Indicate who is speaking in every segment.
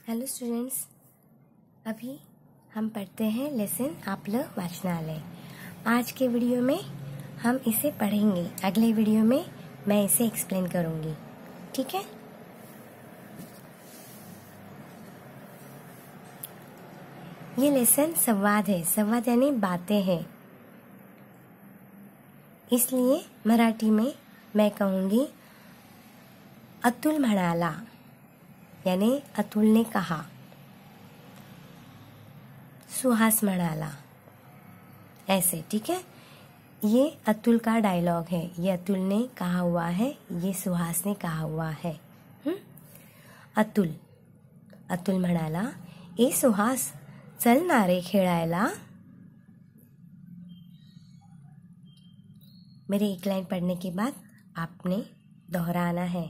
Speaker 1: Hello students, अभी हम पढ़ते हैं लेसन आपलं वाचनालय। आज के वीडियो में हम इसे पढ़ेंगे, अगले वीडियो में मैं इसे एक्सप्लेन करूंगी। ठीक है। ये लेसन संवाद है। संवाद यानी बातें हैं, इसलिए मराठी में मैं कहूँगी अतुल म्हणाला, यानी अतुल ने कहा। सुहास म्हणाला, ऐसे। ठीक है। ये अतुल का डायलॉग है। ये अतुल ने कहा हुआ है, ये सुहास ने कहा हुआ है। अतुल म्हणाला, ए सुहास, चल ना रे खेळायला। मेरी एक लाइन पढ़ने के बाद आपने दोहराना है।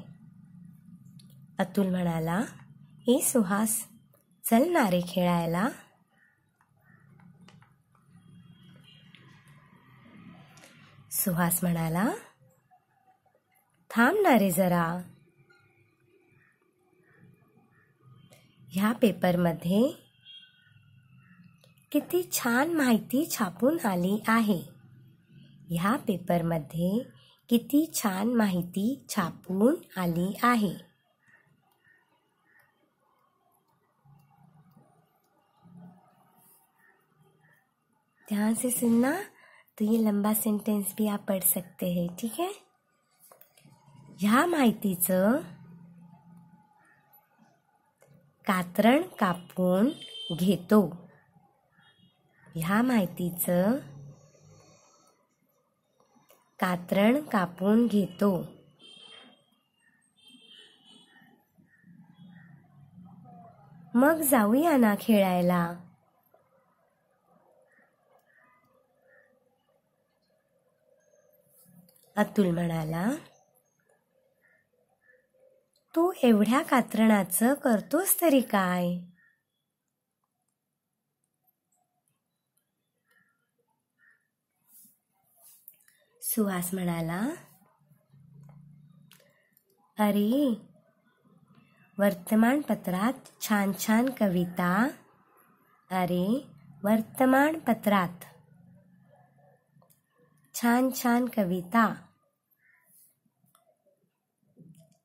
Speaker 1: अतुल म्हणाला, ए सुहास, चल ना रे खेळायला। सुहास म्हणाला, थांब ना रे जरा। ह्या पेपरमध्ये किती छान माहिती छापून आली आहे। ह्या पेपरमध्ये किती छान माहिती छापून आली आहे। ध्यान से सुनना, तो ये लंबा सेंटेंस भी आप पढ़ सकते हैं। ठीक है। ह्या माहितीचं कात्रण कापून घेतो। ह्या माहितीचं कात्रण कापून घेतो। मग जाऊया ना खेळायला। अतुल म्हणाला, तू एवढ्या कात्रणाचं करतोस तरी काय? सुहास म्हणाला, अरे, वर्तमानपत्रात छान छान कविता। अरे, वर्तमानपत्रात छान छान कविता,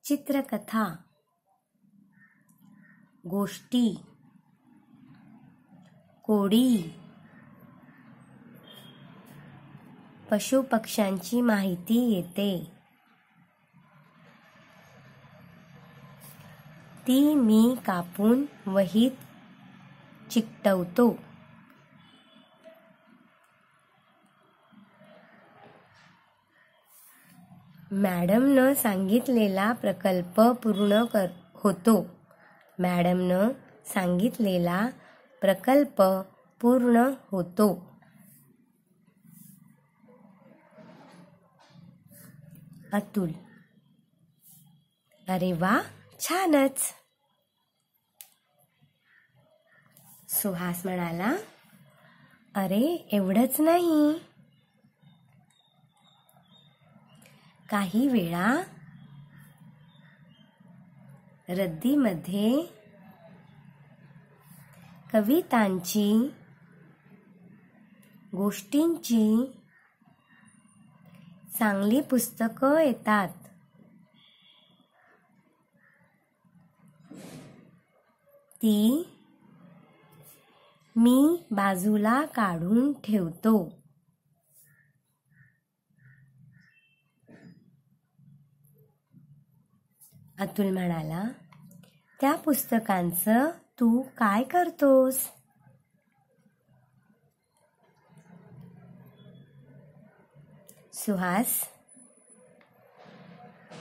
Speaker 1: चित्रकथा, गोष्टी, कोडी, पशुपक्ष्यांची माहिती येते। ती मी कापून वहीत चिकटवतो। मॅडमनं सांगितलेला प्रकल्प पूर्ण होतो। मॅडमनं सांगितलेला प्रकल्प पूर्ण होतो। अतुल, अरे वा, छानच। सुहास म्हणाला, अरे, एवढंच नाही। काही वेळा रद्दीमध्ये कवितांची, गोष्टींची चांगली पुस्तकं येतात। ती मी बाजूला काढून ठेवतो। अतुल म्हणाला, त्या पुस्तकांचं तू काय करतोस?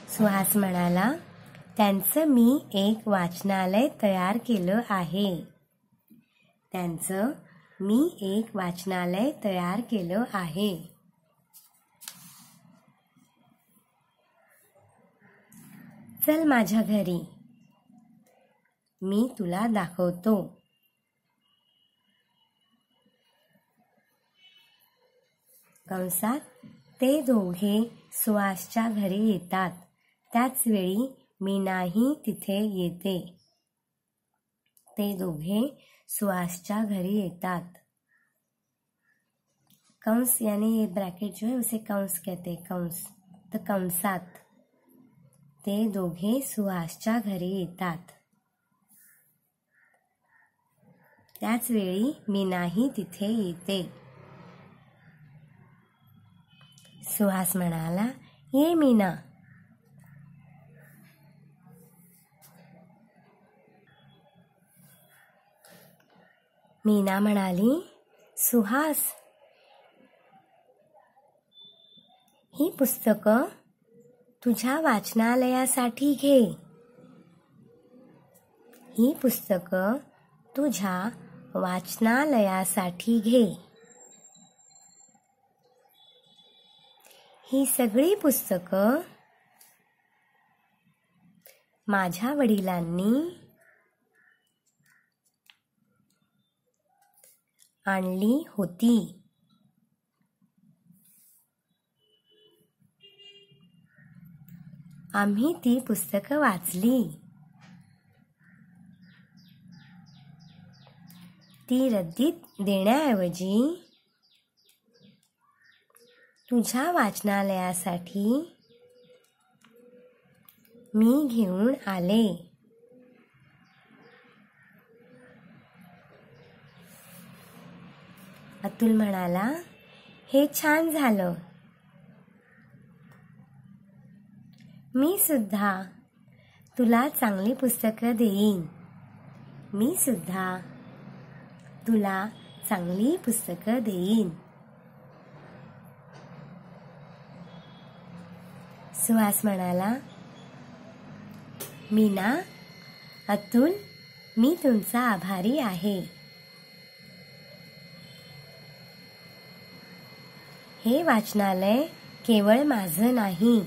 Speaker 1: सुहास म्हणाला, त्यांचं मी एक वाचनालय तयार केलं आहे। त्यांचं मी एक वाचनालय तयार केलं आहे। चल माझ्या घरी, मी तुला दाखवतो। कंसात ते दोघे सुहासच्या घरी येतात। त्याच वेळी मीनाही तिथे येते। ते दोघे सुहासच्या घरी येतात. कंस यानी ये ब्रैकेट जो है उसे कंस कहते हैं, कंस. तर कंसात ते दोघे सुहासच्या घरी येतात. त्याच वेळी मीनाही तिथे येते. सुहास म्हणाला, ये मीना. मीना म्हणाली, सुहास, ही पुस्तकं तुझ्या वाचनालयासाठी घे. ही पुस्तकं तुझ्या वाचनालयासाठी घे. ही सगळी पुस्तकं माझ्या वडिलांनी आणली होती. आम्ही ती पुस्तकं वाचली. ती रद्दीत देण्याऐवजी तुझ्या वाचनालयासाठी मी घेऊन आले. अतुल म्हणाला, हे छान झालं. मी सुद्धा तुला चांगली पुस्तकं देईन. मी सुद्धा तुला चांगली पुस्तकं देईन. सुहास म्हणाला, मीना, अतुल, मी तुमचा आभारी आहे. हे वाचनालय केवळ माझं नाही,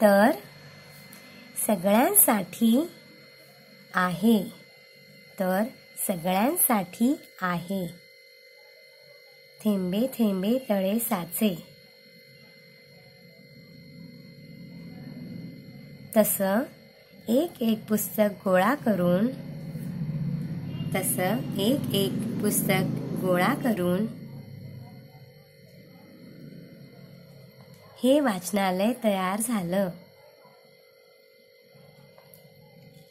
Speaker 1: तर सगळ्यांसाठी आहे. तर सगळ्यांसाठी आहे. थेंबे थेंबे तळे साचे. तसं एक एक पुस्तक गोळा करून हे वाचनालय तयार झालं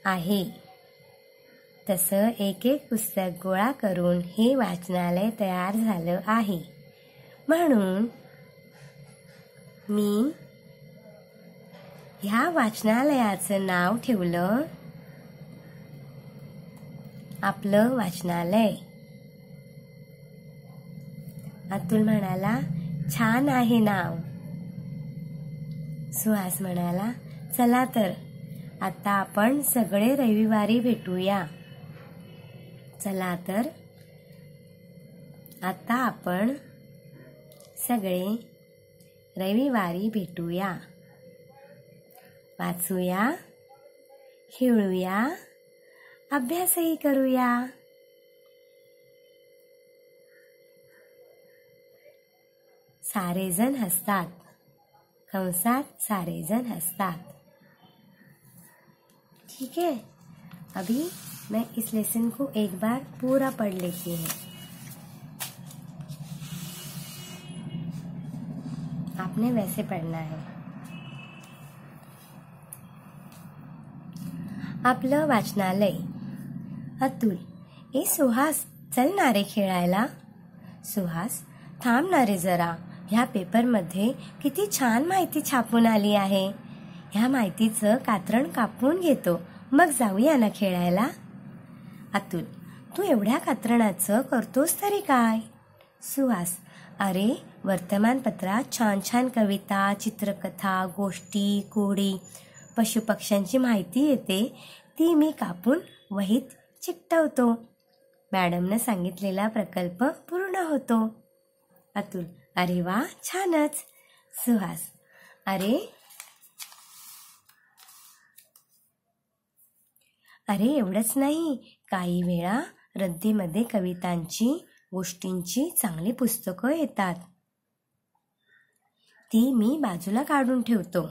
Speaker 1: आहे. तसं एक एक पुस्तक गोळा करून हे वाचनालय तयार झालं आहे. म्हणून मी ह्या वाचनालयाचं नाव ठेवलं आपलं वाचनालय. अतुल म्हणाला, छान आहे नाव. सुहास म्हणाला, चला तर आता आपण सगळे रविवारी भेटूया. चला तर आता आपण सगळे रविवारी भेटूया. वाचूया, खेळूया, अभ्यासही करूया. सारेजण हसतात. कंसात सारेजण हसतात. ठीक है, अभी मैं इस लेसन को एक बार पूरा पढ़ लेती हूँ. आपने वैसे पढ़ना है. आपलं वाचनालय. अतुल, ए सुहास, चल ना रे खेळायला. सुहास, थांब ना रे जरा. ह्या पेपरमध्ये किती छान माहिती छापून आली आहे. ह्या माहितीचं कात्रण कापून घेतो, मग जाऊया ना खेळायला. अतुल, तू एवढ्या कात्रणाचं करतोस तरी काय. सुहास, अरे वर्तमानपत्रात छान छान कविता, चित्रकथा, गोष्टी, कोडी, पशुपक्ष्यांची माहिती येते. ती मी कापून वहीत चिकटवतो. मॅडमनं सांगितलेला प्रकल्प पूर्ण होतो. अतुल, अरे वा, छानच. सुहास, अरे एवढंच नाही, काही वेळा रद्दीमध्ये कवितांची, गोष्टींची चांगली पुस्तकं येतात. ती मी बाजूला काढून ठेवतो.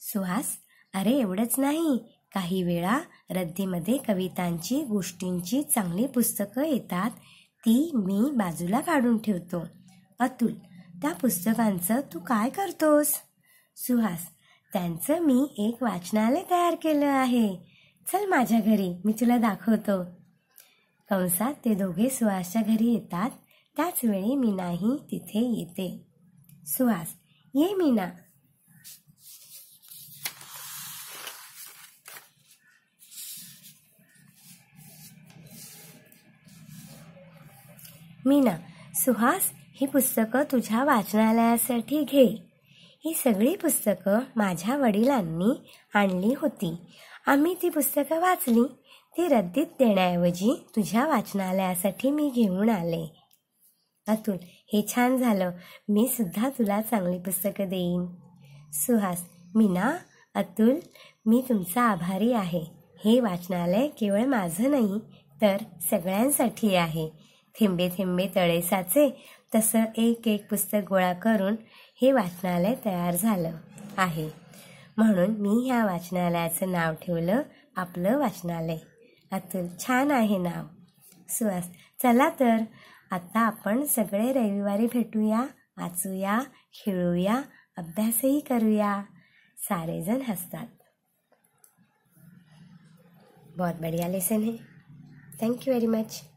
Speaker 1: सुहास, अरे एवढंच नाही, काही वेळा रद्दीमध्ये कवितांची, गोष्टींची चांगली पुस्तकं येतात, ती मी बाजूला काढून ठेवतो. अतुल, त्या पुस्तकांचं तू काय करतोस? सुहास, त्यांचं मी एक वाचनालय तयार केलं आहे. चल माझ्या घरी, मी तुला दाखवतो. कंसात ते दोघे सुहासच्या घरी येतात. त्याच वेळी मीनाही तिथे येते. सुहास, ये मीना. मीना, सुहास, ही पुस्तकं तुझ्या वाचनालयासाठी घे. ही सगळी पुस्तकं माझ्या वडिलांनी आणली होती. आम्ही ती पुस्तकं वाचली. ती रद्दीत देण्याऐवजी तुझ्या वाचनालयासाठी मी घेऊन आले. अतुल, हे छान झालं. मी सुद्धा तुला चांगली पुस्तकं देईन. सुहास, मीना, अतुल, मी तुमचा आभारी आहे. हे वाचनालय केवळ माझं नाही तर सगळ्यांसाठी आहे. थेंबे थेंबे तळे साचे, तसं एक एक पुस्तक गोळा करून हे वाचनालय तयार झालं आहे. म्हणून मी ह्या वाचनालयाचं नाव ठेवलं आपलं वाचनालय. अतुल, छान आहे नाव. सुहास, चला तर आता आपण सगळे रविवारी भेटूया, वाचूया, खेळूया, अभ्यासही करूया. सारेजण हसतात. बहुत बढ़िया लेसन है. Thank you very much.